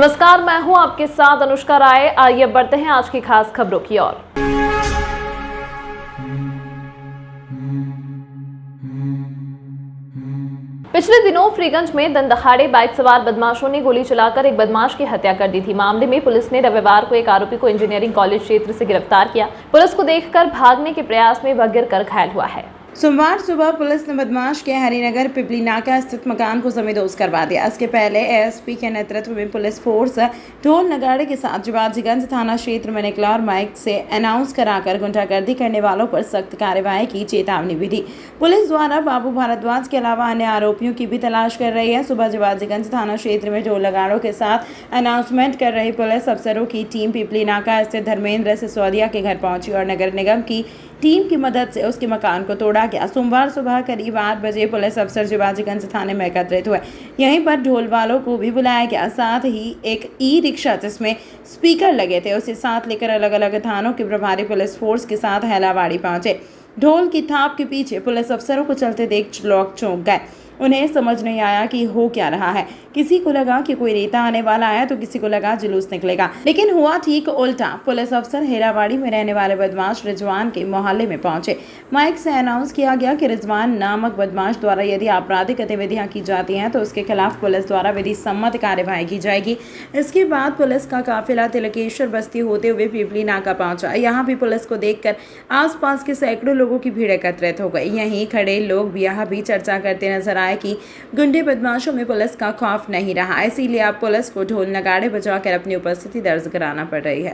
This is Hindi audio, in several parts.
नमस्कार, मैं हूं आपके साथ अनुष्का राय। आइए बढ़ते हैं आज की खास खबरों की ओर। पिछले दिनों फ्रीगंज में दंदहाड़े बाइक सवार बदमाशों ने गोली चलाकर एक बदमाश की हत्या कर दी थी। मामले में पुलिस ने रविवार को एक आरोपी को इंजीनियरिंग कॉलेज क्षेत्र से गिरफ्तार किया। पुलिस को देखकर भागने के प्रयास में वह गिरकर घायल हुआ है। सोमवार सुबह पुलिस ने बदमाश के हरिनगर पिपली नाका स्थित मकान को जमींदोज करवा दिया। इसके पहले एएसपी के नेतृत्व में पुलिस फोर्स ढोल नगाड़े के साथ शिवाजीगंज थाना क्षेत्र में निकला और माइक से अनाउंस कराकर गुंडागर्दी करने वालों पर सख्त कार्रवाई की चेतावनी भी दी। पुलिस द्वारा बाबू भारद्वाज के अलावा अन्य आरोपियों की भी तलाश कर रही है। सुबह शिवाजीगंज थाना क्षेत्र में ढोल नगाड़ों के साथ अनाउंसमेंट कर रही पुलिस अफसरों की टीम पिपली नाका स्थित धर्मेंद्र सिसोदिया के घर पहुंची और नगर निगम की टीम की मदद से उसके मकान को तोड़ा गया। सोमवार सुबह करीब 8 बजे पुलिस अफसर शिवाजीगंज थाने में एकत्रित हुए। यहीं पर ढोल वालों को भी बुलाया गया। साथ ही एक ई रिक्शा जिसमें स्पीकर लगे थे उसे साथ लेकर अलग अलग थानों के प्रभारी पुलिस फोर्स के साथ हैलावाड़ी पहुंचे। ढोल की थाप के पीछे पुलिस अफसरों को चलते देख लोग चौंक गए। उन्हें समझ नहीं आया कि हो क्या रहा है। किसी को लगा कि कोई नेता आने वाला है तो किसी को लगा जुलूस निकलेगा, लेकिन हुआ ठीक उल्टा। पुलिस अफसर हेरावाड़ी में रहने वाले बदमाश रिजवान के मोहल्ले में पहुंचे। माइक से अनाउंस किया गया कि रिजवान नामक बदमाश द्वारा यदि आपराधिक गतिविधियां की जाती हैं तो उसके खिलाफ पुलिस द्वारा विधि सम्मत कार्यवाही की जाएगी। इसके बाद पुलिस का काफिला तिलकेश्वर बस्ती होते हुए पिपली नाका पहुंचा। यहाँ भी पुलिस को देखकर आसपास के सैकड़ों लोगों की भीड़ एकत्रित हो गई। यहीं खड़े लोग भी यहाँ भी चर्चा करते नजर आए कि गुंडे बदमाशों में पुलिस का खौफ नहीं रहा, इसीलिए अब पुलिस को ढोल नगाड़े बजाकर अपनी उपस्थिति दर्ज कराना पड़ रही है।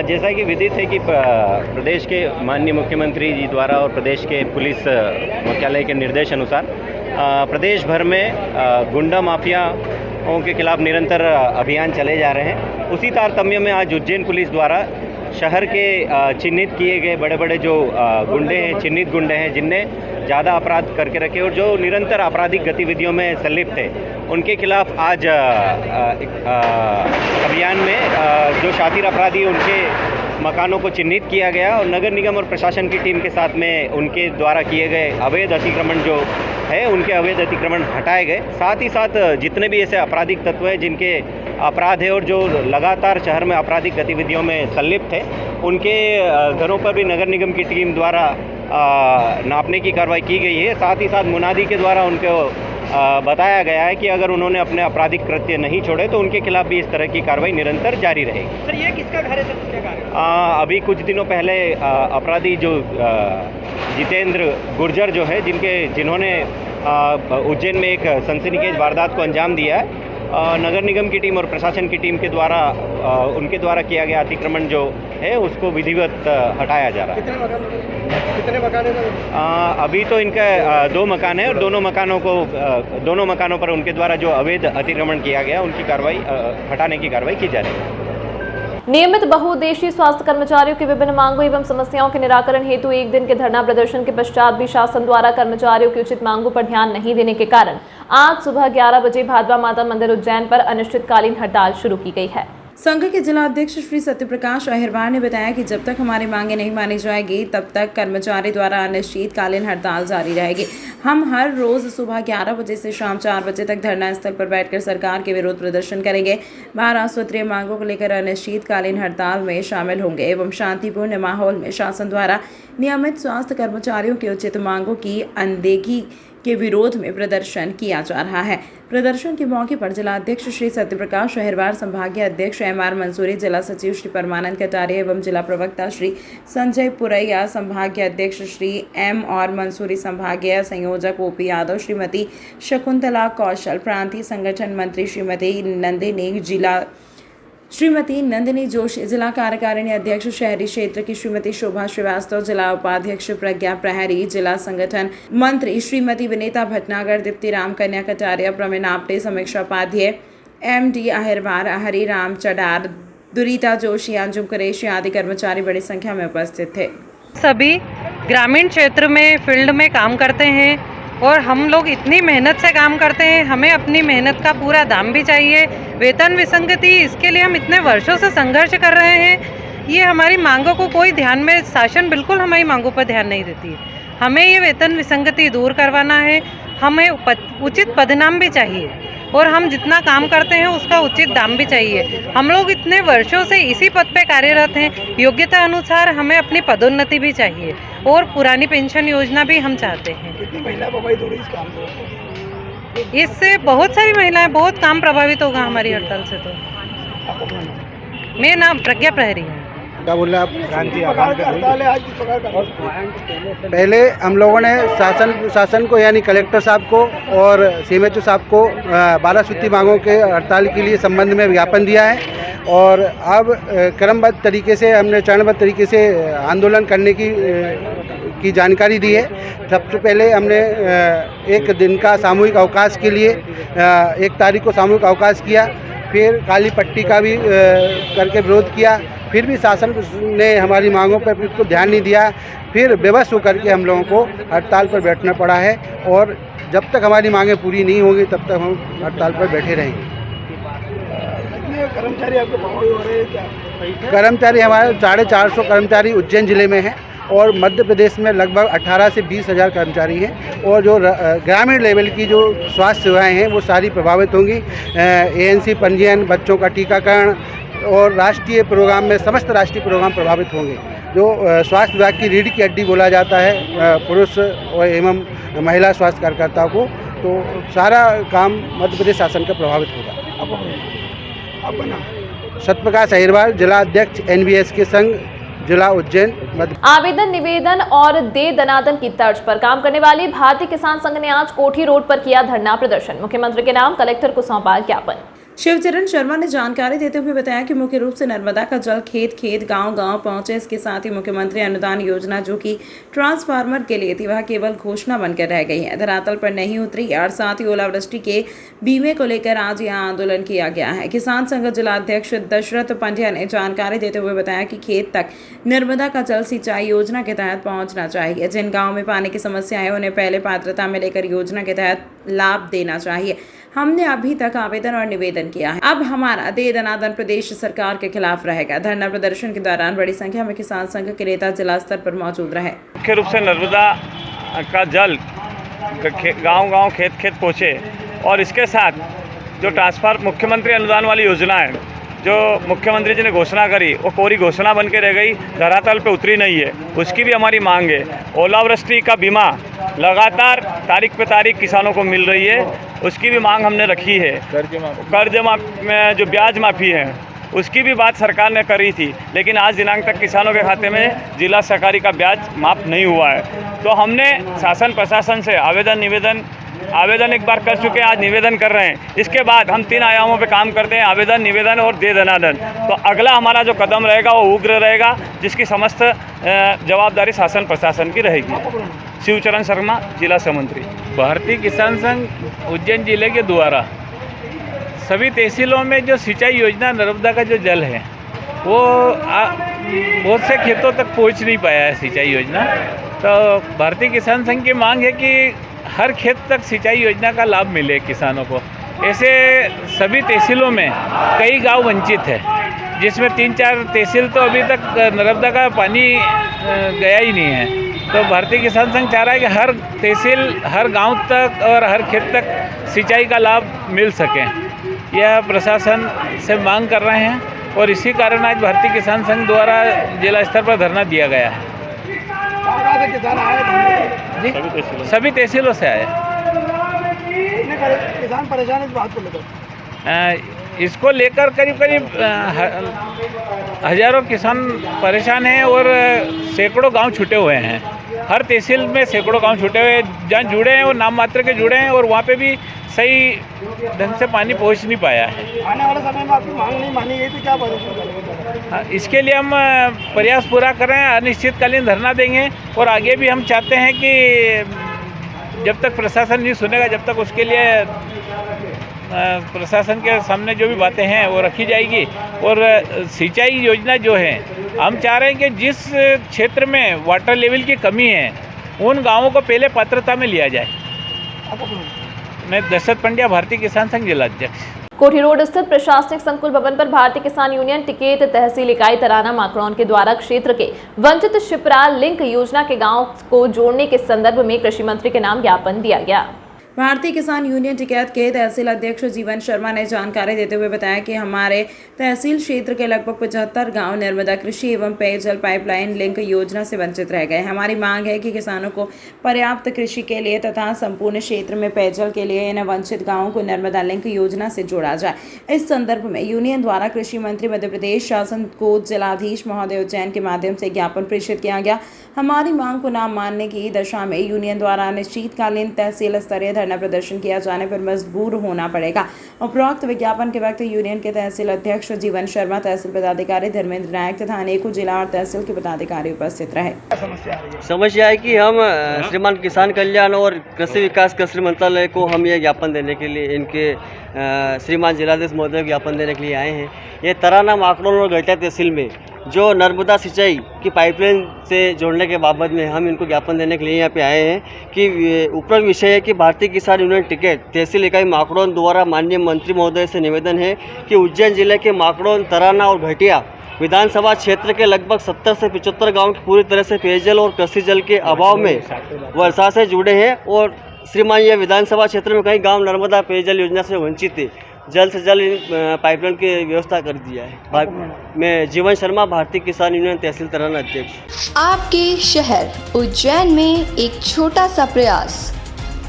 जैसा कि विदित है कि प्रदेश के माननीय मुख्यमंत्री जी द्वारा और प्रदेश के पुलिस मुख्यालय के निर्देश अनुसार प्रदेश भर में गुंडा माफियाओं के खिलाफ निरंतर अभियान चले जा रहे हैं। उसी तारतम्य में आज उज्जैन पुलिस द्वारा शहर के चिन्हित किए गए बड़े बड़े जो गुंडे हैं, चिन्हित गुंडे हैं जिनने ज़्यादा अपराध करके रखे और जो निरंतर आपराधिक गतिविधियों में संलिप्त है, उनके खिलाफ आज अभियान में जो शातिर अपराधी उनके मकानों को चिन्हित किया गया और नगर निगम और प्रशासन की टीम के साथ में उनके द्वारा किए गए अवैध अतिक्रमण जो है उनके अवैध अतिक्रमण हटाए गए। साथ ही साथ जितने भी ऐसे आपराधिक तत्व हैं जिनके अपराध है और जो लगातार शहर में आपराधिक गतिविधियों में संलिप्त है, उनके घरों पर भी नगर निगम की टीम द्वारा नापने की कार्रवाई की गई है। साथ ही साथ मुनादी के द्वारा उनको बताया गया है कि अगर उन्होंने अपने आपराधिक कृत्य नहीं छोड़े तो उनके खिलाफ भी इस तरह की कार्रवाई निरंतर जारी रहेगी। सर, ये किसका घर है? सर, क्या घर है? अभी कुछ दिनों पहले अपराधी जो जितेंद्र गुर्जर जो है जिन्होंने उज्जैन में एक सनसनीखेज वारदात को अंजाम दिया है, नगर निगम की टीम और प्रशासन की टीम के द्वारा उनके द्वारा किया गया अतिक्रमण जो है उसको विधिवत हटाया जा रहा है। कितने मकान है? अभी तो इनका 2 मकान है और दोनों मकानों पर उनके द्वारा जो अवैध अतिक्रमण किया गया उनकी कार्रवाई हटाने की कार्रवाई की जा रही है। नियमित बहुउद्देशीय स्वास्थ्य कर्मचारियों की विभिन्न मांगों एवं समस्याओं के निराकरण हेतु एक दिन के धरना प्रदर्शन के पश्चात भी शासन द्वारा कर्मचारियों की उचित मांगों पर ध्यान नहीं देने के कारण आज सुबह 11 बजे भादवा माता मंदिर उज्जैन पर अनिश्चितकालीन हड़ताल शुरू की गई है। संघ के जिला अध्यक्ष श्री सत्यप्रकाश अहिरवार ने बताया कि जब तक हमारी मांगे नहीं मानी जाएगी तब तक कर्मचारी द्वारा अनिश्चितकालीन हड़ताल जारी रहेगी। हम हर रोज सुबह 11 बजे से शाम 4 बजे तक धरना स्थल पर बैठकर सरकार के विरोध प्रदर्शन करेंगे। 12 सूत्रीय मांगों को लेकर अनिश्चितकालीन हड़ताल में शामिल होंगे एवं शांतिपूर्ण माहौल में शासन द्वारा नियमित स्वास्थ्य कर्मचारियों की उचित मांगों की अनदेखी के विरोध में प्रदर्शन किया जा रहा है। प्रदर्शन के मौके पर जिला अध्यक्ष श्री सत्यप्रकाश अहिरवार, संभागीय अध्यक्ष एमआर मंसूरी, जिला सचिव श्री परमानंद कटारिया एवं जिला प्रवक्ता श्री संजय पुरैया, संभागीय अध्यक्ष श्री एम और मंसूरी, संभागीय संयोजक ओपी यादव, श्रीमती शकुंतला कौशल, प्रांतीय संगठन मंत्री श्रीमती नंदिनी जोशी, जिला कार्यकारिणी अध्यक्ष शहरी क्षेत्र की श्रीमती शोभा श्रीवास्तव, जिला उपाध्यक्ष प्रज्ञा प्रहरी, जिला संगठन मंत्री श्रीमती विनीता भटनागर, दीप्ति राम, कन्या कटारिया, प्रवीण आपटे, समीक्षा उपाध्याय, एमडी अहिरवार, हरिराम चडार, दुरीता जोशी, अंजुम कुरैशी आदि कर्मचारी बड़ी संख्या में उपस्थित थे। सभी ग्रामीण क्षेत्र में फील्ड में काम करते हैं और हम लोग इतनी मेहनत से काम करते हैं, हमें अपनी मेहनत का पूरा दाम भी चाहिए। वेतन विसंगति, इसके लिए हम इतने वर्षों से संघर्ष कर रहे हैं। ये हमारी मांगों को कोई ध्यान में, शासन बिल्कुल हमारी मांगों पर ध्यान नहीं देती है। हमें ये वेतन विसंगति दूर करवाना है, हमें उचित पदनाम भी चाहिए। और हम जितना काम करते हैं उसका उचित दाम भी चाहिए। हम लोग इतने वर्षों से इसी पद पे कार्यरत हैं, योग्यता अनुसार हमें अपनी पदोन्नति भी चाहिए और पुरानी पेंशन योजना भी हम चाहते हैं। कितनी महिला प्रभावित हो रही इस काम से? इससे बहुत सारी महिलाएं, बहुत काम प्रभावित होगा हमारी हड़ताल से। तो मेरा नाम प्रज्ञा प्रहरी है। क्या बोल रहे हैं आप? हड़ताल है आज किस प्रकार का? पहले हम लोगों ने शासन को यानी कलेक्टर साहब को और सीएमएचओ साहब को 12 सूत्री मांगों के हड़ताल के लिए संबंध में ज्ञापन दिया है और अब क्रमबद्ध तरीके से हमने चरणबद्ध तरीके से आंदोलन करने की जानकारी दी है। सबसे पहले हमने एक दिन का सामूहिक अवकाश के लिए 1 तारीख को सामूहिक अवकाश किया, फिर काली पट्टी का भी करके विरोध किया, फिर भी शासन ने हमारी मांगों पर बिल्कुल ध्यान नहीं दिया, फिर बेबस होकर के हम लोगों को हड़ताल पर बैठना पड़ा है और जब तक हमारी मांगें पूरी नहीं होंगी तब तक हम हड़ताल पर बैठे रहेंगे। कितने कर्मचारी आपके प्रभावित हो रहे हैं क्या? कर्मचारी हमारे 450 कर्मचारी उज्जैन जिले में हैं और मध्य प्रदेश में लगभग 18 से 20 हज़ार कर्मचारी हैं और जो ग्रामीण लेवल की जो स्वास्थ्य सेवाएं हैं वो सारी प्रभावित होंगी। एएनसी पंजीयन, बच्चों का टीकाकरण और राष्ट्रीय प्रोग्राम में समस्त राष्ट्रीय प्रोग्राम प्रभावित होंगे। जो स्वास्थ्य विभाग की रीढ़ की हड्डी बोला जाता है पुरुष और एवं महिला स्वास्थ्य कार्यकर्ताओं को, तो सारा काम मध्य प्रदेश शासन का प्रभावित होगा। आपका नाम? सत्यप्रकाश अहिरवाल, जिला अध्यक्ष NVS के संघ जिला उज्जैन मध्य। आवेदन निवेदन और दे दनादन की तर्ज पर काम करने वाली भारतीय किसान संघ ने आज कोठी रोड पर किया धरना प्रदर्शन। मुख्यमंत्री के नाम कलेक्टर को सौंपा ज्ञापन। शिवचरण शर्मा ने जानकारी देते हुए बताया कि मुख्य रूप से नर्मदा का जल खेत खेत गांव-गांव पहुंचे। इसके साथ ही मुख्यमंत्री अनुदान योजना जो कि ट्रांसफार्मर के लिए थी वह केवल घोषणा बनकर रह गई है, धरातल पर नहीं उतरी और साथ ही ओलावृष्टि के बीमे को लेकर आज यहां आंदोलन किया गया है। किसान संघ जिला अध्यक्ष दशरथ पंड्या ने जानकारी देते हुए बताया कि खेत तक नर्मदा का जल सिंचाई योजना के तहत पहुँचना चाहिए। जिन गाँव में पानी की समस्या है उन्हें पहले पात्रता में लेकर योजना के तहत लाभ देना चाहिए। हमने अभी तक आवेदन और निवेदन किया है, अब हमारा दे दनादन प्रदेश सरकार के खिलाफ रहेगा। धरना प्रदर्शन के दौरान बड़ी संख्या में किसान संघ के नेता जिला स्तर पर मौजूद रहे। मुख्य रूप से नर्मदा का जल गांव-गांव खेत-खेत पहुँचे और इसके साथ जो ट्रांसफर मुख्यमंत्री अनुदान वाली योजना है जो मुख्यमंत्री जी ने घोषणा करी वो कोरी घोषणा बन के रह गई, धरातल पे उतरी नहीं है, उसकी भी हमारी मांग है। ओलावृष्टि का बीमा लगातार तारीख पे तारीख किसानों को मिल रही है, उसकी भी मांग हमने रखी है। कर्ज में जो ब्याज माफ़ी है उसकी भी बात सरकार ने करी थी, लेकिन आज दिनांक तक किसानों के खाते में जिला सहकारी का ब्याज माफ़ नहीं हुआ है। तो हमने शासन प्रशासन से आवेदन एक बार कर चुके हैं, आज निवेदन कर रहे हैं। इसके बाद हम 3 आयामों पे काम करते हैं, आवेदन, निवेदन और दे दनादन। तो अगला हमारा जो कदम रहेगा वो उग्र रहेगा, जिसकी समस्त जवाबदारी शासन प्रशासन की रहेगी। शिवचरण शर्मा, जिला सहमंत्री। भारतीय किसान संघ उज्जैन जिले के द्वारा सभी तहसीलों में जो सिंचाई योजना नर्मदा का जो जल है वो बहुत से खेतों तक पहुंच नहीं पाया है सिंचाई योजना। तो भारतीय किसान संघ की मांग है कि हर खेत तक सिंचाई योजना का लाभ मिले किसानों को। ऐसे सभी तहसीलों में कई गांव वंचित है, जिसमें 3-4 तहसील तो अभी तक नर्मदा का पानी गया ही नहीं है। तो भारतीय किसान संघ चाह रहा है कि हर तहसील, हर गांव तक और हर खेत तक सिंचाई का लाभ मिल सके। यह प्रशासन से मांग कर रहे हैं और इसी कारण आज भारतीय किसान संघ द्वारा जिला स्तर पर धरना दिया गया है। किसान आए जी, सभी तहसीलों से आए। किसान परेशान है इस बात को लेकर? इसको लेकर करीब हजारों किसान परेशान हैं और सैकड़ों गांव छूटे हुए हैं। हर तहसील में सैकड़ों गांव छूटे हुए हैं, जहाँ जुड़े हैं वो नाम मात्र के जुड़े हैं और वहाँ पे भी सही ढंग से पानी पहुँच नहीं पाया है। आने वाले समय में आपकी मांग नहीं मानी गई तो क्या करेंगे? इसके लिए हम प्रयास पूरा कर रहे हैं, अनिश्चितकालीन धरना देंगे और आगे भी हम चाहते हैं कि जब तक प्रशासन नहीं सुनेगा जब तक उसके लिए प्रशासन के सामने जो भी बातें हैं वो रखी जाएगी। और सिंचाई योजना जो है हम चाह रहे हैं कि जिस क्षेत्र में वाटर लेवल की कमी है उन गांवों को पहले पात्रता में लिया जाए। मैं दशरथ पंड्या, भारतीय किसान संघ जिला अध्यक्ष। कोठी रोड स्थित प्रशासनिक संकुल भवन पर भारतीय किसान यूनियन टिकेत तहसील इकाई तराना माकड़ौन के द्वारा क्षेत्र के वंचित शिप्रा लिंक योजना के गांव को जोड़ने के संदर्भ में कृषि मंत्री के नाम ज्ञापन दिया गया। भारतीय किसान यूनियन टिकैत के तहसील अध्यक्ष जीवन शर्मा ने जानकारी देते हुए बताया कि हमारे तहसील क्षेत्र के लगभग 75 गांव नर्मदा कृषि एवं पेयजल पाइपलाइन लिंक योजना से वंचित रह गए। हमारी मांग है कि किसानों को पर्याप्त कृषि के लिए तथा संपूर्ण क्षेत्र में पेयजल के लिए इन वंचित गाँवों को नर्मदा लिंक योजना से जोड़ा जाए। इस संदर्भ में यूनियन द्वारा कृषि मंत्री मध्य प्रदेश शासन को जिलाधीश महोदय उज्जैन के माध्यम से ज्ञापन प्रेषित किया गया। हमारी मांग को न मानने की दशा में यूनियन द्वारा अनिश्चितकालीन तहसील स्तरीय धरना प्रदर्शन किया जाने पर मजबूर होना पड़ेगा। उपरोक्त विज्ञापन के वक्त यूनियन के तहसील अध्यक्ष जीवन शर्मा, तहसील पदाधिकारी धर्मेंद्र नायक तथा अनेकों जिला और तहसील के पदाधिकारी उपस्थित रहे। समस्या है कि हम श्रीमान किसान कल्याण और कृषि विकास कृषि मंत्रालय को हम ये ज्ञापन देने के लिए इनके श्रीमान जिलाधीश महोदय ज्ञापन देने के लिए आए हैं। ये तराना, माकड़ोन और गैटा तहसील में जो नर्मदा सिंचाई की पाइपलाइन से जोड़ने के बाबत में हम इनको ज्ञापन देने के लिए यहाँ पे आए हैं कि उपरोक्त विषय है कि भारतीय किसान यूनियन टिकैत तहसील इकाई माकड़ोन द्वारा माननीय मंत्री महोदय से निवेदन है कि उज्जैन जिले के माकड़ोन, तराना और घटिया विधानसभा क्षेत्र के लगभग 70 से 75 गाँव पूरी तरह से पेयजल और कृषि जल के अभाव में वर्षा से जुड़े हैं और श्रीमान ये विधानसभा क्षेत्र में कई गाँव नर्मदा पेयजल योजना से वंचित है। जल्द से जल्द पाइपलाइन की व्यवस्था कर दिया है। मैं जीवन शर्मा, भारतीय किसान यूनियन तहसील तराना अध्यक्ष। आपके शहर उज्जैन में एक छोटा सा प्रयास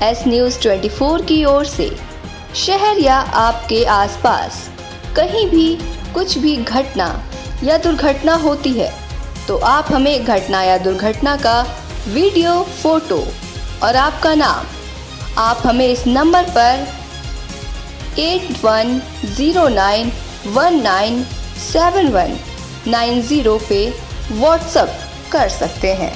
एस न्यूज़ 24 की ओर से। शहर या आपके आसपास कहीं भी कुछ भी घटना या दुर्घटना होती है तो आप हमें घटना या दुर्घटना का वीडियो, फोटो और आपका नाम आप हमें इस नंबर पर 8109197190 पे व्हाट्सएप कर सकते हैं।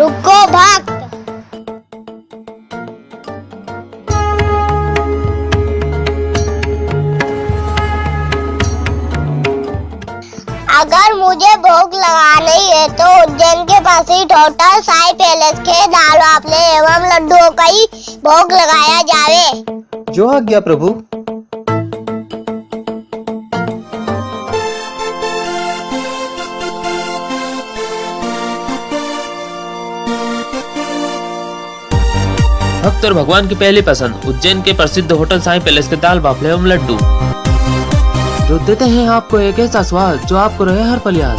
रुको भक्त। अगर मुझे भोग लगाना ही है तो उज्जैन के पास ही होटल साई पैलेस के दाल वाफले एवं लड्डुओं का ही भोग लगाया जावे। जो आज्ञा प्रभु। भक्त और भगवान की पहली पसंद उज्जैन के प्रसिद्ध होटल साई पैलेस के दाल बाफले एवं लड्डू, जो देते हैं आपको एक ऐसा स्वाद जो आपको रहे हर पल याद।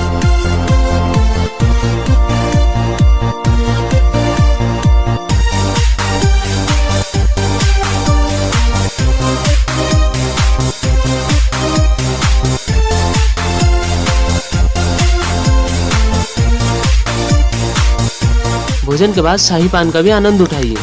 भोजन के बाद शाही पान का भी आनंद उठाइए।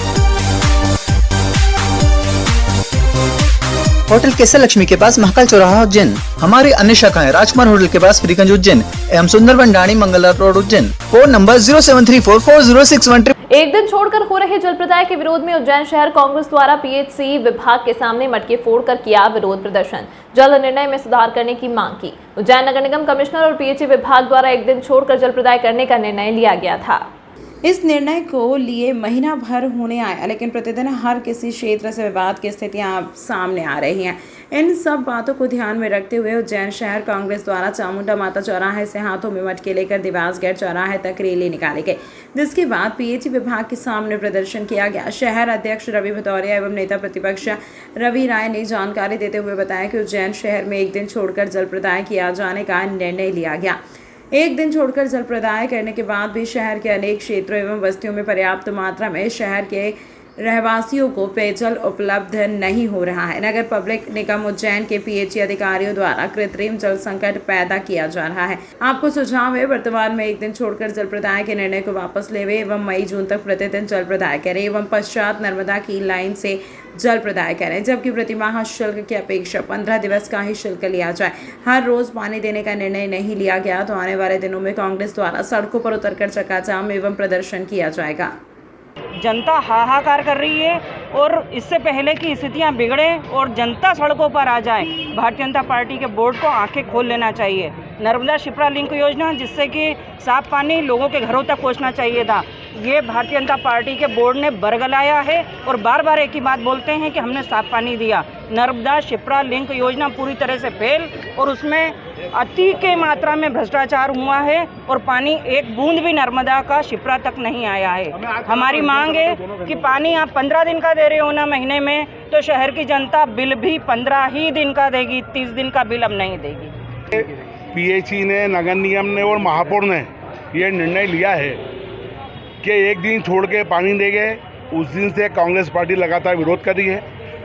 होटल केसर लक्ष्मी के पास महाकाल चौराहा उज्जैन। हमारी अन्य शाखाएं राजकुमार होटल के पास फ्रीगंज उज्जैन एवं Sundarban Dani Mangla road Ujjain. Phone number 073440613। एक दिन छोड़कर हो रहे जल प्रदाय के विरोध में उज्जैन शहर कांग्रेस द्वारा पीएचसी विभाग के सामने मटके फोड़कर किया विरोध प्रदर्शन। जल निर्णय में सुधार करने की मांग की। उज्जैन नगर निगम कमिश्नर और पीएचसी विभाग द्वारा एक दिन छोड़कर जल प्रदाय करने का निर्णय लिया गया था। इस निर्णय को लिए महीना भर होने आया, लेकिन प्रतिदिन हर किसी क्षेत्र से विवाद की स्थितियां सामने आ रही हैं। इन सब बातों को ध्यान में रखते हुए उज्जैन शहर कांग्रेस द्वारा चामुंडा माता चौराहे से हाथों में मटके लेकर दिवास गेट चौराहे तक रैली निकाली गई, जिसके बाद पीएचसी विभाग के सामने प्रदर्शन किया गया। शहर अध्यक्ष रवि भदौरिया एवं नेता प्रतिपक्ष रवि राय ने जानकारी देते हुए बताया कि उज्जैन शहर में एक दिन छोड़कर जल प्रदाय किया जाने का निर्णय लिया गया। एक दिन छोड़कर जल प्रदाय करने के बाद भी शहर के अनेक क्षेत्रों एवं बस्तियों में पर्याप्त मात्रा में शहर के रहवासियों को पेयजल उपलब्ध नहीं हो रहा है। नगर पब्लिक निगम उज्जैन के पीएचई अधिकारियों द्वारा कृत्रिम जल संकट पैदा किया जा रहा है। आपको सुझाव है वर्तमान में एक दिन छोड़कर जल प्रदाय के निर्णय को वापस लेवे एवं मई जून तक प्रतिदिन जल प्रदाय करें एवं पश्चात नर्मदा की लाइन से जल प्रदाय करें, जबकि प्रतिमाह शुल्क की अपेक्षा 15 दिवस का ही शुल्क लिया जाए। हर रोज पानी देने का निर्णय नहीं लिया गया तो आने वाले दिनों में कांग्रेस द्वारा सड़कों पर उतरकर चक्काजाम एवं प्रदर्शन किया जाएगा। जनता हाहाकार कर रही है और इससे पहले कि स्थितियां बिगड़े और जनता सड़कों पर आ जाए, भारतीय जनता पार्टी के बोर्ड को आंखें खोल लेना चाहिए। नर्मदा शिप्रा लिंक योजना जिससे कि साफ पानी लोगों के घरों तक पहुंचना चाहिए था, ये भारतीय जनता पार्टी के बोर्ड ने बरगलाया है और बार बार एक ही बात बोलते हैं कि हमने साफ पानी दिया। नर्मदा शिप्रा लिंक योजना पूरी तरह से फेल और उसमें अति के मात्रा में भ्रष्टाचार हुआ है और पानी एक बूंद भी नर्मदा का शिप्रा तक नहीं आया है। हमारी मांग है कि पानी आप 15 दिन का दे रहे हो ना महीने में, तो शहर की जनता बिल भी 15 ही दिन का देगी, 30 दिन का बिल अब नहीं देगी। पीएचई ने, नगर निगम ने और महापौर ने ये निर्णय लिया है कि एक दिन छोड़ के पानी देंगे। उस दिन से कांग्रेस पार्टी लगातार विरोध कर रही है।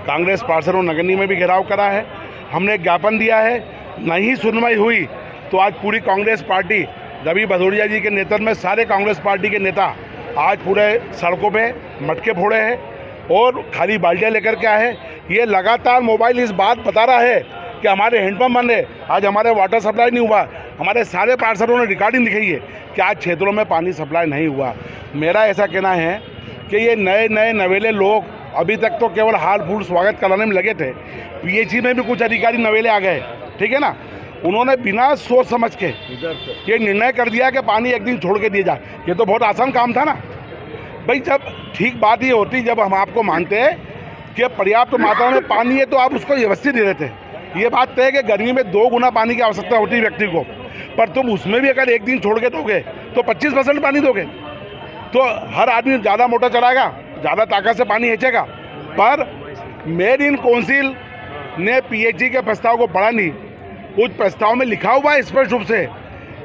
कांग्रेस पार्षदों ने नगर निगम में भी घेराव करा है। हमने ज्ञापन दिया है, नहीं सुनवाई हुई तो आज पूरी कांग्रेस पार्टी, रवि भदौरिया जी के नेतृत्व में सारे कांग्रेस पार्टी के नेता आज पूरे सड़कों पे मटके फोड़े हैं और खाली बाल्टियाँ लेकर के आए हैं। ये लगातार मोबाइल इस बात बता रहा है कि हमारे हैंडपम्प बंद है, आज हमारे वाटर सप्लाई नहीं हुआ। हमारे सारे पार्षदों ने रिकॉर्डिंग दिखाई है कि आज क्षेत्रों में पानी सप्लाई नहीं हुआ। मेरा ऐसा कहना है कि ये नए नए नवेले लोग अभी तक तो केवल हाल फूल स्वागत कराने में लगे थे। पीएचई में भी कुछ अधिकारी नवेले आ गए, ठीक है ना, उन्होंने बिना सोच समझ के ये निर्णय कर दिया कि पानी एक दिन छोड़ के दिया जाए। ये तो बहुत आसान काम था ना भाई। जब ठीक बात ये होती, जब हम आपको मानते हैं कि पर्याप्त मात्रा में पानी है तो आप उसको व्यवस्थित दे देते हैं। ये बात तय है कि गर्मी में 2 गुना पानी की आवश्यकता होती है व्यक्ति को, पर तुम उसमें भी अगर एक दिन छोड़ के दोगे तो 25% पानी दोगे तो हर आदमी ज़्यादा मोटर चलाएगा, ज़्यादा ताकत से पानी खींचेगा। पर मेड इन काउंसिल ने पीएचई के प्रस्ताव को पढ़ा नहीं। उस प्रस्ताव में लिखा हुआ है स्पष्ट रूप से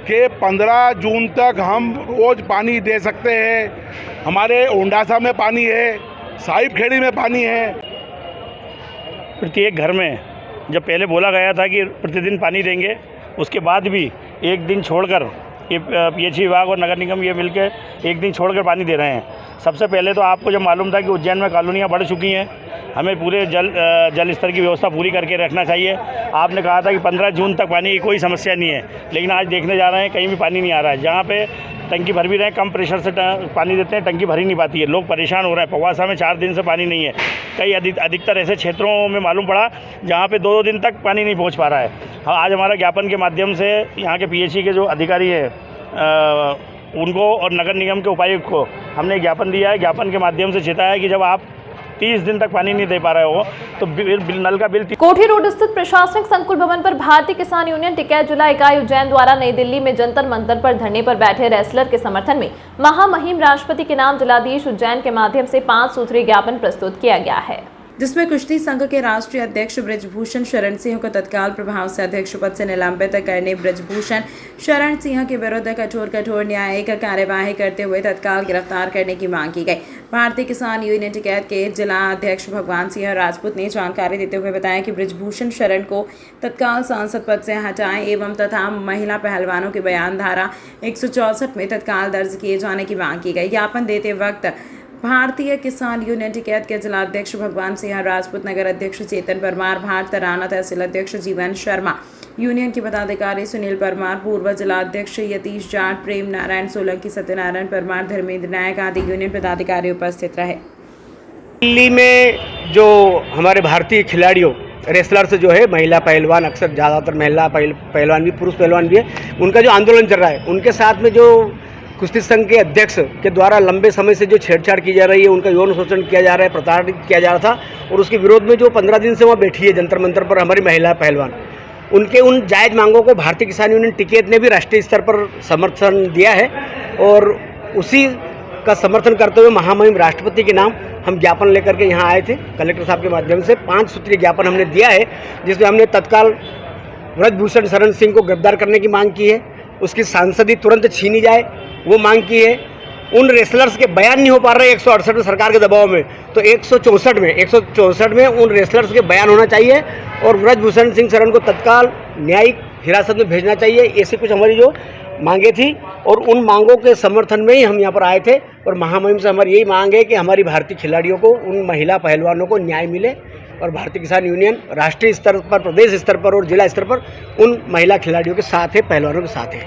कि 15 जून तक हम रोज़ पानी दे सकते हैं। हमारे ओंडासा में पानी है, साहिब खेड़ी में पानी है। प्रत्येक घर में जब पहले बोला गया था कि प्रतिदिन पानी देंगे, उसके बाद भी एक दिन छोड़कर ये पीएचई विभाग और नगर निगम ये मिलकर एक दिन छोड़कर पानी दे रहे हैं। सबसे पहले तो आपको जब मालूम था कि उज्जैन में कॉलोनियाँ बढ़ चुकी हैं, हमें पूरे जल स्तर की व्यवस्था पूरी करके रखना चाहिए। आपने कहा था कि 15 जून तक पानी की कोई समस्या नहीं है, लेकिन आज देखने जा रहे हैं कहीं भी पानी नहीं आ रहा है। जहाँ पे टंकी भर भी रहे हैं, कम प्रेशर से पानी देते हैं, टंकी भर ही नहीं पाती है, लोग परेशान हो रहे हैं। पवासा में 4 दिन से पानी नहीं है। कई अधिकतर ऐसे क्षेत्रों में मालूम पड़ा जहाँ पे 2-2 दिन तक पानी नहीं पहुँच पा रहा है। आज हमारा ज्ञापन के माध्यम से यहाँ के पीएचई के जो अधिकारी हैं उनको और नगर निगम के उपायुक्त को हमने ज्ञापन दिया है। ज्ञापन के माध्यम से चेताया है कि जब आप 30 दिन तक पानी नहीं दे पा रहे हो तो नल का बिल। कोठी रोड स्थित प्रशासनिक संकुल भवन पर भारतीय किसान यूनियन टिकैत जिला इकाई उज्जैन द्वारा नई दिल्ली में जंतर मंतर पर धरने पर बैठे रेसलर के समर्थन में महामहिम राष्ट्रपति के नाम जिलाधीश उज्जैन के माध्यम से 5 सूत्रीय ज्ञापन प्रस्तुत किया गया है, जिसमें कुश्ती संघ के राष्ट्रीय अध्यक्ष ब्रजभूषण शरण सिंह को तत्काल प्रभाव से अध्यक्ष पद से निलंबित करने, ब्रजभूषण शरण सिंह के विरुद्ध कठोर न्यायिक कार्यवाही करते हुए तत्काल गिरफ्तार करने की मांग की गई। भारतीय किसान यूनियन टिकैत के जिला अध्यक्ष भगवान सिंह राजपूत ने जानकारी देते हुए बताया कि ब्रजभूषण शरण को तत्काल सांसद पद से हटाएं एवं तथा महिला पहलवानों की बयान धारा 164 में तत्काल दर्ज किए जाने की मांग की गई। ज्ञापन देते वक्त भारतीय किसान यूनियन टिकैत के जिला अध्यक्ष भगवान सिंह राजपूत, नगर अध्यक्ष चेतन परमार, भारत राणा तहसील अध्यक्ष जीवन शर्मा, यूनियन के पदाधिकारी सुनील परमार, पूर्व जिला अध्यक्ष यतीश जाट, प्रेम नारायण सोलंकी, सत्यनारायण परमार, धर्मेंद्र नायक आदि यूनियन पदाधिकारी उपस्थित रहे। दिल्ली में जो हमारे भारतीय खिलाड़ियों रेसलर्स जो है, महिला पहलवान, अक्सर ज़्यादातर महिला पहलवान भी, पुरुष पहलवान भी है, उनका जो आंदोलन चल रहा है, उनके साथ में जो कुश्ती संघ के अध्यक्ष के द्वारा लंबे समय से जो छेड़छाड़ की जा रही है, उनका यौन शोषण किया जा रहा है, प्रताड़ित किया जा रहा था, और उसके विरोध में जो 15 दिन से वहाँ बैठी है जंतर मंतर पर हमारी महिला पहलवान, उनके उन जायज़ मांगों को भारतीय किसान यूनियन टिकैत ने भी राष्ट्रीय स्तर पर समर्थन दिया है। और उसी का समर्थन करते हुए महामहिम राष्ट्रपति के नाम हम ज्ञापन लेकर के यहाँ आए थे। कलेक्टर साहब के माध्यम से 5 सूत्रीय ज्ञापन हमने दिया है, जिसमें हमने तत्काल ब्रजभूषण शरण सिंह को गिरफ्तार करने की मांग की है, उसकी सांसदी तुरंत छीनी जाए वो मांग की है। उन रेसलर्स के बयान नहीं हो पा रहे 168 में सरकार के दबाव में, तो 164 में उन रेसलर्स के बयान होना चाहिए और ब्रजभूषण सिंह शरण को तत्काल न्यायिक हिरासत में भेजना चाहिए। ऐसे कुछ हमारी जो मांगे थी और उन मांगों के समर्थन में ही हम यहाँ पर आए थे और महामहिम से हमारी यही मांग है कि हमारी भारतीय खिलाड़ियों को, उन महिला पहलवानों को न्याय मिले और भारतीय किसान यूनियन राष्ट्रीय स्तर पर, प्रदेश स्तर पर और जिला स्तर पर उन महिला खिलाड़ियों के साथ है, पहलवानों के साथ है।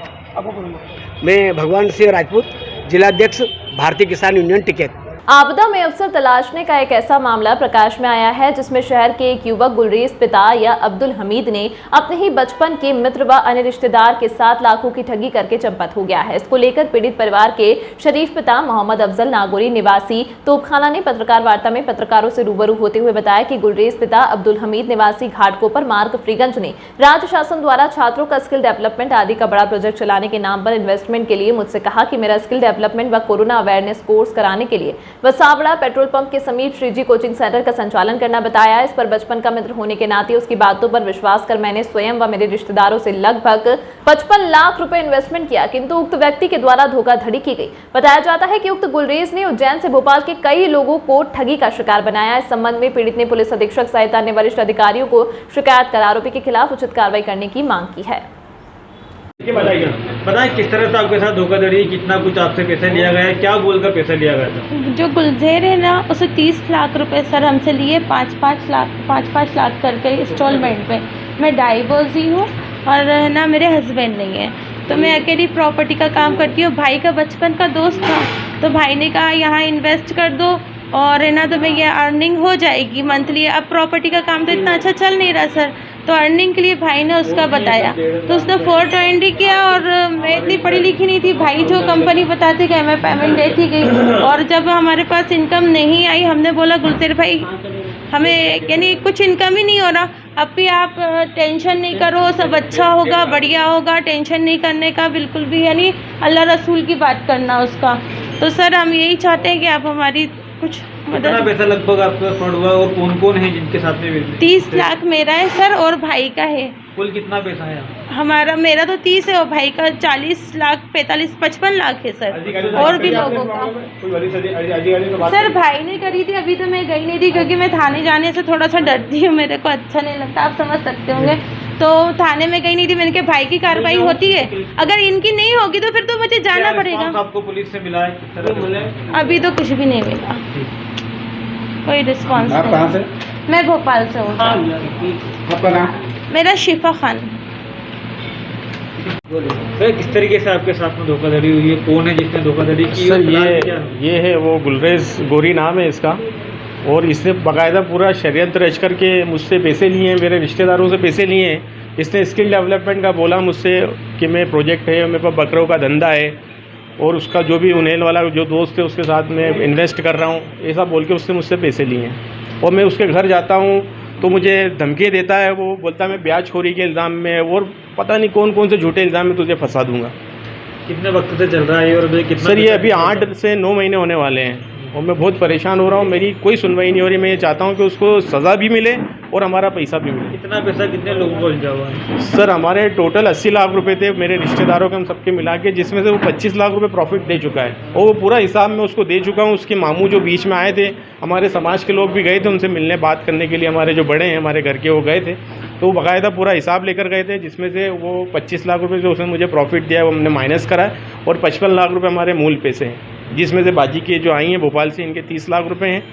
मैं भगवान सिंह राजपूत, जिलाध्यक्ष भारतीय किसान यूनियन टिकैत। आपदा में अवसर तलाशने का एक ऐसा मामला प्रकाश में आया है जिसमें शहर के एक युवक गुलरेज पिता या अब्दुल हमीद ने अपने ही बचपन के मित्र व अन्य रिश्तेदार के साथ लाखों की ठगी करके चंपत हो गया है। इसको लेकर पीड़ित परिवार के शरीफ पिता मोहम्मद अफजल नागौरी निवासी तोपखाना ने पत्रकार वार्ता में पत्रकारों से रूबरू होते हुए बताया कि गुलरेज पिता अब्दुल हमीद निवासी घाटकोपर मार्ग फ्रीगंज ने राज्य शासन द्वारा छात्रों का स्किल डेवलपमेंट आदि का बड़ा प्रोजेक्ट चलाने के नाम पर इन्वेस्टमेंट के लिए मुझसे कहा कि मेरा स्किल डेवलपमेंट व कोरोना अवेयरनेस कोर्स कराने के लिए वसावड़ा पेट्रोल पंप के समीप श्रीजी कोचिंग सेंटर का संचालन करना बताया। इस पर बचपन का मित्र होने के नाते उसकी बातों पर विश्वास कर मैंने स्वयं व मेरे रिश्तेदारों से लगभग 55 लाख रुपए इन्वेस्टमेंट किया, किंतु उक्त व्यक्ति के द्वारा धोखाधड़ी की गई। बताया जाता है कि उक्त गुलरेज ने उज्जैन से भोपाल के कई लोगों को ठगी का शिकार बनाया। इस संबंध में पीड़ित ने पुलिस अधीक्षक सहित अन्य वरिष्ठ अधिकारियों को शिकायत कर आरोपी के खिलाफ उचित कार्रवाई करने की मांग की है। बताएं किस तरह से आपके साथ धोखाधड़ी, कितना कुछ आपसे पैसा लिया गया है, क्या बोलकर पैसा लिया गया था? जो गुलजेर है ना, उसे 30 लाख रुपए सर हमसे लिए, 5-5 लाख करके इंस्टॉलमेंट पे। मैं डाइवोर्सी हूँ और ना मेरे हस्बैंड नहीं है, तो मैं अकेली प्रॉपर्टी का काम करती हूँ। भाई का बचपन का दोस्त था, तो भाई ने कहा यहाँ इन्वेस्ट कर दो और है ना तो मैं ये अर्निंग हो जाएगी मंथली। अब प्रॉपर्टी का काम तो इतना अच्छा चल नहीं रहा सर, तो अर्निंग के लिए भाई ने उसका बताया, तो उसने 420 किया और मैं इतनी पढ़ी लिखी नहीं थी। भाई जो कंपनी बताते गए मैं पेमेंट देती गई और जब हमारे पास इनकम नहीं आई, हमने बोला गुलजेर भाई हमें यानी कुछ इनकम ही नहीं हो रहा, अब भी आप टेंशन नहीं करो, सब अच्छा होगा, बढ़िया होगा, टेंशन नहीं करने का बिल्कुल भी, यानी अल्लाह रसूल की बात करना उसका। तो सर हम यही चाहते हैं कि आप हमारी कुछ कितना पैसा लगभग आपका फ्रॉड हुआ और कौन कौन है जिनके साथ में? 30 लाख मेरा है सर और भाई का है। कुल कितना पैसा है? मेरा तो 30 है और भाई का 40 लाख 55 लाख है सर, और भी लोगों का। सर भाई ने करी थी, अभी तो मैं गई नहीं थी क्योंकि मैं थाने जाने से थोड़ा सा डरती हूँ, मेरे को अच्छा नहीं लगता, आप समझ सकते होंगे, तो थाने में गई नहीं थी। मैंने कहा भाई की कार्रवाई होती है, अगर इनकी नहीं होगी तो फिर तो मुझे जाना पड़ेगा। आपको पुलिस से मिला है? अभी तो कुछ भी नहीं मिला, कोई रिस्पॉन्स नहीं। कहाँ से? मैं भोपाल से हूँ। आपका नाम? मेरा शिफा खान। सर किस तरीके से आपके साथ में धोखाधड़ी हुई है, कौन है जिसने धोखाधड़ी की? सर ये है वो गुलरेज गोरी नाम है इसका, और इसने बाकायदा पूरा षड्यंत्र रच करके मुझसे पैसे लिए हैं, मेरे रिश्तेदारों से पैसे लिए हैं। इसने स्किल डेवलपमेंट का बोला मुझसे कि मैं प्रोजेक्ट है, मेरे पास बकरों का धंधा है और उसका जो भी उन्हेल वाला जो दोस्त है उसके साथ मैं इन्वेस्ट कर रहा हूँ, ऐसा बोल के उसने मुझसे पैसे लिए हैं। और मैं उसके घर जाता हूँ तो मुझे धमकी देता है, वो बोलता है मैं ब्याजखोरी के इल्ज़ाम में और पता नहीं कौन कौन से झूठे इल्ज़ाम में तुझे फंसा दूंगा। कितने वक्त से चल रहा है और कितना? सर ये अभी 8 से 9 महीने होने वाले हैं और मैं बहुत परेशान हो रहा हूँ, मेरी कोई सुनवाई नहीं हो रही। मैं ये चाहता हूँ कि उसको सज़ा भी मिले और हमारा पैसा भी मिले। कितना पैसा कितने लोगों को उलझा हुआ है? सर हमारे टोटल 80 लाख रुपए थे मेरे रिश्तेदारों के, हम सबके मिला के, जिसमें से वो 25 लाख रुपए प्रॉफिट दे चुका है और वो पूरा हिसाब मैं उसको दे चुका हूँ। उसके मामू जो बीच में आए थे, हमारे समाज के लोग भी गए थे उनसे मिलने बात करने के लिए, हमारे जो बड़े हैं हमारे घर के वो गए थे, तो वो बाकायदा पूरा हिसाब लेकर गए थे, जिसमें से वो 25 लाख रुपये जो उसने मुझे प्रॉफिट दिया है वो हमने माइनस करा है और 55 लाख रुपये हमारे मूल पैसे हैं, जिसमें से बाजी के जो आई हैं भोपाल से इनके 30 लाख रुपए हैं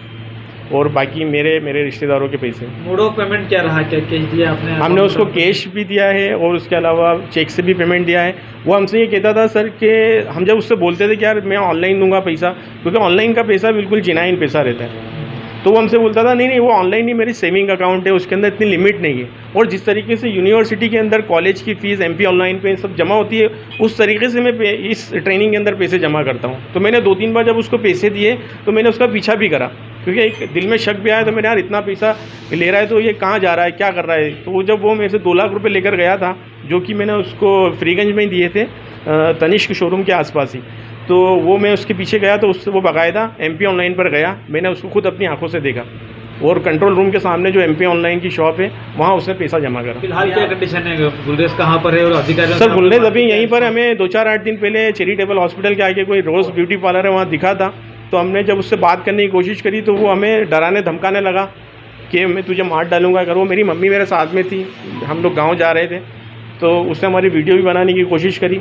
और बाकी मेरे रिश्तेदारों के पैसे। मोड ऑफ पेमेंट क्या रहा, क्या कैश दिया आपने? हमने उसको कैश भी दिया है और उसके अलावा चेक से भी पेमेंट दिया है। वो हमसे ये कहता था सर कि हम जब उससे बोलते थे कि यार मैं ऑनलाइन दूंगा पैसा, क्योंकि ऑनलाइन का पैसा बिल्कुल जिनाइन पैसा रहता है, तो वो हमसे बोलता था नहीं वो ऑनलाइन नहीं, मेरी सेविंग अकाउंट है, उसके अंदर इतनी लिमिट नहीं है। और जिस तरीके से यूनिवर्सिटी के अंदर कॉलेज की फ़ीस MP ऑनलाइन पे सब जमा होती है, उस तरीके से मैं इस ट्रेनिंग के अंदर पैसे जमा करता हूँ। तो मैंने 2-3 बार जब उसको पैसे दिए तो मैंने उसका पीछा भी करा, क्योंकि एक दिल में शक भी आया, तो मैंने यार इतना पैसा ले रहा है तो ये कहाँ जा रहा है, क्या कर रहा है। तो वो जब वो मेरे से 2 लाख रुपये लेकर गया था, जो कि मैंने उसको फ्रीगंज में ही दिए थे, तनिष्क शोरूम के आसपास ही, तो वो मैं उसके पीछे गया तो उससे वो बाकायदा MP ऑनलाइन पर गया, मैंने उसको खुद अपनी आंखों से देखा और कंट्रोल रूम के सामने जो MP ऑनलाइन की शॉप है वहाँ उसने पैसा जमा करा। फिलहाल क्या कंडीशन है, गुलरेज कहाँ पर है और अधिकारी? सर गुलरेज अभी यहीं पर, हमें 2-4-8 दिन पहले चैरिटेबल हॉस्पिटल के आगे कोई रोज़ ब्यूटी पार्लर है वहाँ दिखा था, तो हमने जब उससे बात करने की कोशिश करी तो वो हमें डराने धमकाने लगा कि मैं तुझे मार डालूंगा। अगर वो मेरी मम्मी मेरे साथ में थी, हम लोग गाँव जा रहे थे, तो उसने हमारी वीडियो भी बनाने की कोशिश करी।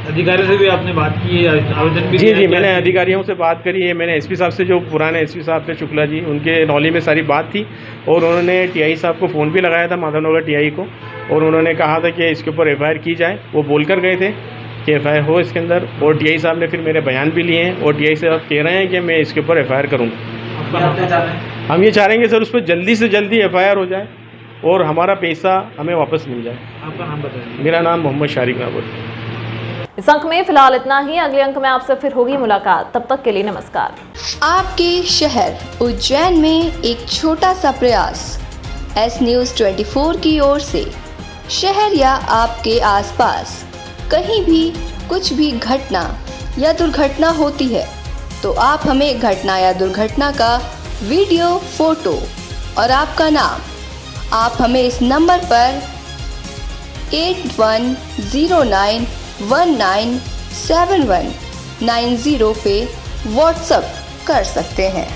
अधिकारियों से भी आपने बात की, आवेदन भी? जी, मैंने अधिकारियों से बात करी है। मैंने SP साहब से, जो पुराने SP साहब थे शुक्ला जी, उनके नॉलेज में सारी बात थी, और उन्होंने TI साहब को फ़ोन भी लगाया था, माधवनगर TI को, और उन्होंने कहा था कि इसके ऊपर FIR की जाए। वो बोल कर गए थे कि FIR हो इसके अंदर, और TI साहब ने फिर मेरे बयान भी लिए हैं, और TI साहब कह रहे हैं कि मैं इसके ऊपर FIR करूँगा। हम ये चाह रहे हैं सर उस पर जल्दी से जल्दी FIR हो जाए और हमारा पैसा हमें वापस मिल जाए। आपका नाम बताइए। मेरा नाम मोहम्मद शारिक नाबुर। इस अंक में फिलहाल इतना ही। अगले अंक में आपसे फिर होगी मुलाकात, तब तक के लिए नमस्कार। आपके शहर उज्जैन में एक छोटा सा प्रयास S News 24 की ओर से। शहर या आपके आसपास कहीं भी कुछ भी घटना या दुर्घटना होती है तो आप हमें घटना या दुर्घटना का वीडियो, फोटो और आपका नाम आप हमें इस नंबर पर 8109197190 पे व्हाट्सएप कर सकते हैं।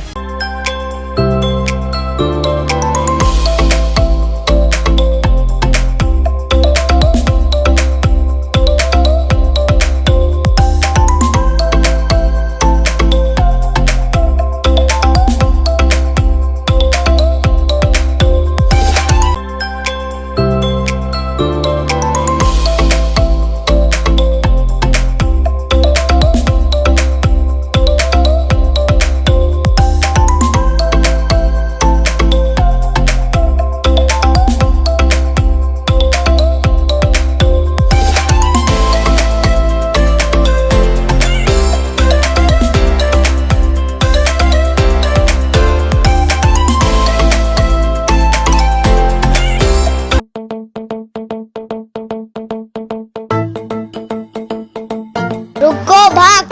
रुको भक्त।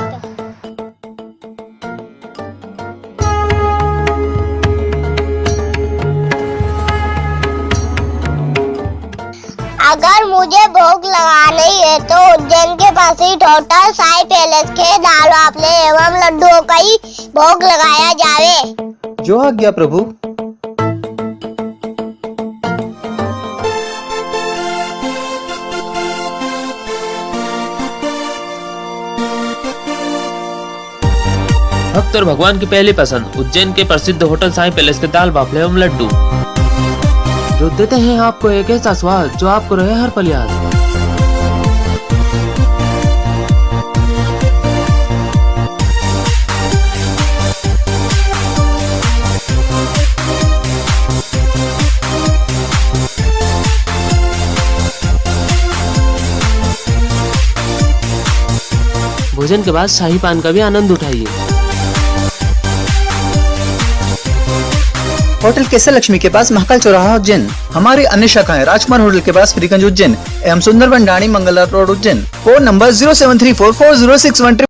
अगर मुझे भोग लगाना ही है तो उज्जैन के पास ही होटल साई पैलेस के दाल वाफले एवं लड्डुओं का ही भोग लगाया जावे। जो आज्ञा प्रभु। भक्त और भगवान की पहली पसंद उज्जैन के प्रसिद्ध होटल साई पैलेस के दाल बाफले एवं लड्डू, जो देते हैं आपको एक ऐसा स्वाद जो आपको रहे हर पल याद। भोजन के बाद शाही पान का भी आनंद उठाइए। होटल केसर लक्ष्मी के पास महाकाल चौराहा उज्जैन। हमारी अन्य शाखाएं राजकुमार होटल के पास फ्रीगंज उज्जैन एवं Sundarban Dani Mangla road Ujjain. Phone number 07344061